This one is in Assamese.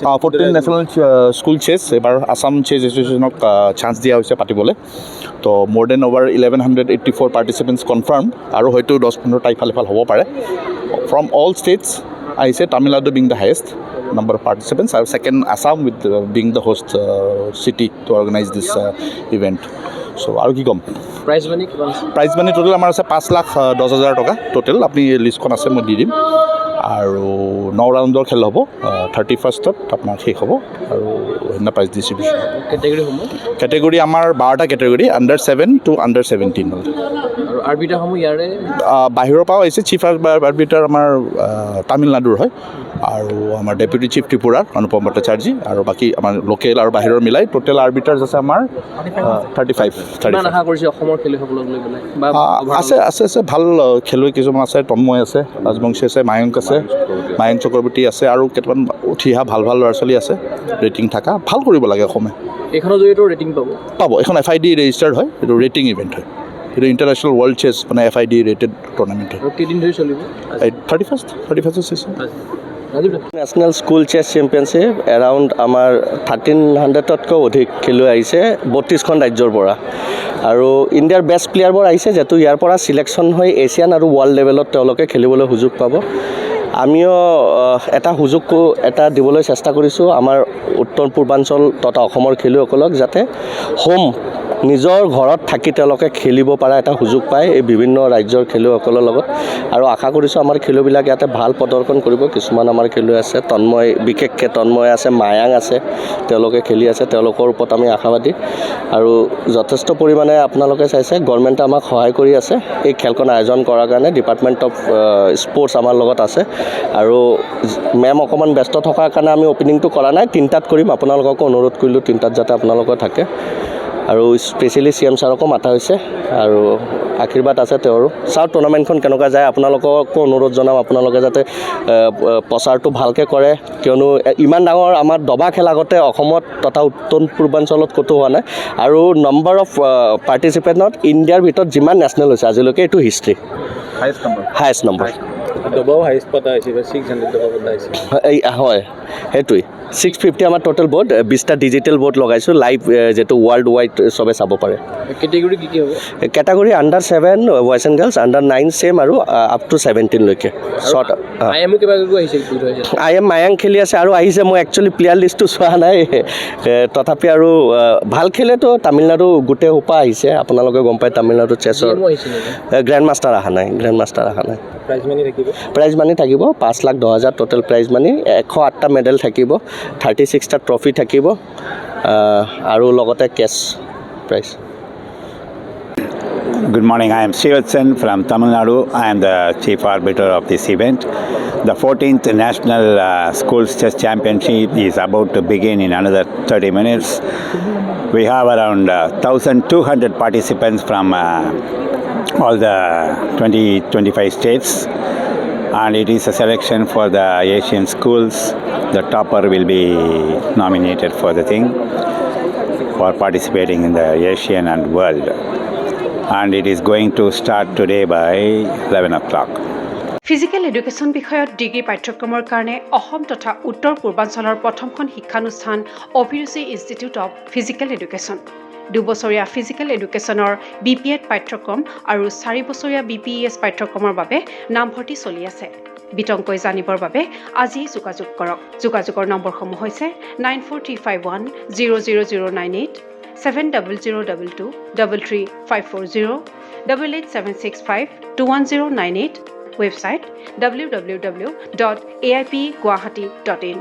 14 নেশ্যনেল স্কুল চেছ এবাৰ আছাম চেছ এছ'চিয়েশ্যনক চান্স দিয়া হৈছে পাতিবলৈ তো মোৰ দেন অভাৰ 1184 পাৰ্টিচিপেণ্টছ কনফাৰ্ম আৰু হয়তো 10-15টা ইফাল হ'ব পাৰে ফ্ৰম অল ষ্টেটছ আহিছে Tamil Nadu being the highest number of participants আৰু second Assam with being the host city to organize this event so আৰু কি ক'ম প্ৰাইজ মানি টোটেল আমাৰ আছে 5,10,000 টকা টোটেল আপুনি লিষ্টখন আছে মই দি দিম আৰু 9 ৰাউণ্ডৰ খেল হ'ব 31st আপোনাৰ শেষ হ'ব আৰু সেইদিনা প্ৰাইজ ডিষ্ট্ৰিবিউশ্যন কেটেগৰী আমাৰ 12টা কেটেগৰী আণ্ডাৰ 7 to আণ্ডাৰ 17 হ'ল আৰু আৰ্বিটাৰসমূহ ইয়াৰে বাহিৰৰ পৰাও আহিছে চিফ আৰ্বিটাৰ আমাৰ তামিলনাডুৰ হয় আৰু আমাৰ ডেপুটি চিফ ত্ৰিপুৰাৰ অনুপম ভট্টাচাৰ্যী আৰু বাকী আমাৰ লোকেল আৰু বাহিৰৰ মিলাই টোটেল আৰ্বিটাৰ্ছ আছে আমাৰ 35 আশা কৰিছে অসমৰ খেলুৱৈসকলক লৈ পেলাই আছে ভাল খেলুৱৈ কিছুমান আছে তন্ময় আছে ৰাজবংশী আছে মায়ংক চক্ৰৱৰ্তী আছে আৰু কেইটামান উঠি অহা ভাল ল'ৰা ছোৱালী আছে ৰেটিং থকা ভাল কৰিব লাগে অসমে এইখনৰ জৰিয়তে ৰেটিং পাব এইখন FID ৰেজিষ্টাৰ্ড হয় এইটো ৰেটিং ইভেণ্ট হয় এইটো ইণ্টাৰনেশ্যনেল ৱৰ্ল্ড চেছ মানে FID ৰেটেড টুৰ্ণামেণ্ট হয় কেইদিন ধৰি চলিব 31st চেছন নেশ্যনেল স্কুল চেছ চেম্পিয়নশ্বিপ এৰাউণ্ড আমাৰ 1300তকৈও অধিক খেলুৱৈ আহিছে 32খন ৰাজ্যৰ পৰা আৰু ইণ্ডিয়াৰ বেষ্ট প্লেয়াৰবোৰ আহিছে যিহেতু ইয়াৰ পৰা ছিলেকশ্যন হৈ এছিয়ান আৰু ৱৰ্ল্ড লেভেলত তেওঁলোকে খেলিবলৈ সুযোগ পাব আমিও এটা সুযোগ দিবলৈ চেষ্টা কৰিছোঁ আমাৰ উত্তৰ পূৰ্বাঞ্চল তথা অসমৰ খেলুৱৈসকলক যাতে নিজৰ ঘৰত থাকি তেওঁলোকে খেলিব পৰা এটা সুযোগ পায় এই বিভিন্ন ৰাজ্যৰ খেলুৱৈসকলৰ লগত আৰু আশা কৰিছোঁ আমাৰ খেলুৱৈবিলাক ইয়াতে ভাল প্ৰদৰ্শন কৰিব কিছুমান আমাৰ খেলুৱৈ আছে বিশেষকৈ তন্ময় আছে মায়াং আছে তেওঁলোকে খেলি আছে তেওঁলোকৰ ওপৰত আমি আশাবাদী আৰু যথেষ্ট পৰিমাণে আপোনালোকে চাইছে গভৰ্ণমেণ্টে আমাক সহায় কৰি আছে এই খেলখন আয়োজন কৰাৰ কাৰণে ডিপাৰ্টমেণ্ট অফ স্পৰ্টছ আমাৰ লগত আছে আৰু মেম অকণমান ব্যস্ত থকাৰ কাৰণে আমি অপেনিংটো কৰা নাই 3টাত কৰিম আপোনালোককো অনুৰোধ কৰিলোঁ 3টাত যাতে আপোনালোকৰ থাকে আৰু স্পেচিয়েলি CM ছাৰকো মাতা হৈছে আৰু আশীৰ্বাদ আছে তেওঁৰো চাওক টুৰ্ণামেণ্টখন কেনেকুৱা যায় আপোনালোককো অনুৰোধ জনাম আপোনালোকে যাতে প্ৰচাৰটো ভালকৈ কৰে কিয়নো ইমান ডাঙৰ আমাৰ দবা খেল আগতে অসমত তথা উত্তৰ পূৰ্বাঞ্চলত ক'তো হোৱা নাই আৰু নম্বৰ অফ পাৰ্টিচিপেণ্টত ইণ্ডিয়াৰ ভিতৰত যিমান নেশ্যনেল হৈছে আজিলৈকে এইটো হিষ্ট্ৰী হায়েষ্ট নম্বৰ দবাও হাইষ্ট পতা হৈছে 600 দবা পতা হৈছে হয় সেইটোৱেই 650 আমাৰ টোটেল বৰ্ড 20টা ডিজিটেল বৰ্ড লগাইছোঁ লাইভ যেটো ৱৰ্ল্ড ৱাইড চবে চাব পাৰে কেটেগৰী কি হ'ব category under 7 boys and girls under 9 same আৰু আপ টু 17 লৈকে শ্বৰ্ট IM কিবা আহিছে IM মায়াং খেলি আছে আৰু আহিছে মই একচুৱেলি প্লেয়াৰ লিষ্টটো চোৱা নাই তথাপি আৰু ভাল খেলেতো তামিলনাডু গোটেই সোপা আহিছে আপোনালোকে গম পায় তামিলনাডু চেছৰ গ্ৰেণ্ড মাষ্টাৰ অহা নাই প্ৰাইজ মানি থাকিব 5,10,000 টোটেল প্ৰাইজ মানি 108টা মেডেল থাকিব 36টা ট্ৰফি থাকিব আৰু লগতে cash prize Good morning. I am Srivatsan from Tamil Nadu. I am the chief arbiter of this event. The 14th National Schools Chess Championship is about to begin in another 30 minutes. We have around 1,200 participants from all the 25 states. And it is a selection for the Asian schools. The topper will be nominated for the thing for participating in the Asian and world. And it is going to start today by 11 o'clock. Physical education বিষয়ত ডিগ্ৰী পাঠ্যক্ৰমৰ কাৰণে অসম তথা উত্তৰ পূৰ্বাঞ্চলৰ প্ৰথমখন শিক্ষানুষ্ঠান অভিৰুচি ইনষ্টিটিউট অৱ ফিজিকেল এডুকেশ্যন 2 বছৰীয়া ফিজিকেল এডুকেশ্যনৰ BPEd পাঠ্যক্ৰম আৰু 4 বছৰীয়া BPES পাঠ্যক্ৰমৰ বাবে নামভৰ্তি চলি আছে বিতংকৈ জানিবৰ বাবে আজি যোগাযোগ কৰক যোগাযোগৰ নম্বৰসমূহ হৈছে 9435100098 7002 33540 887652109 website www.aipguwahati.in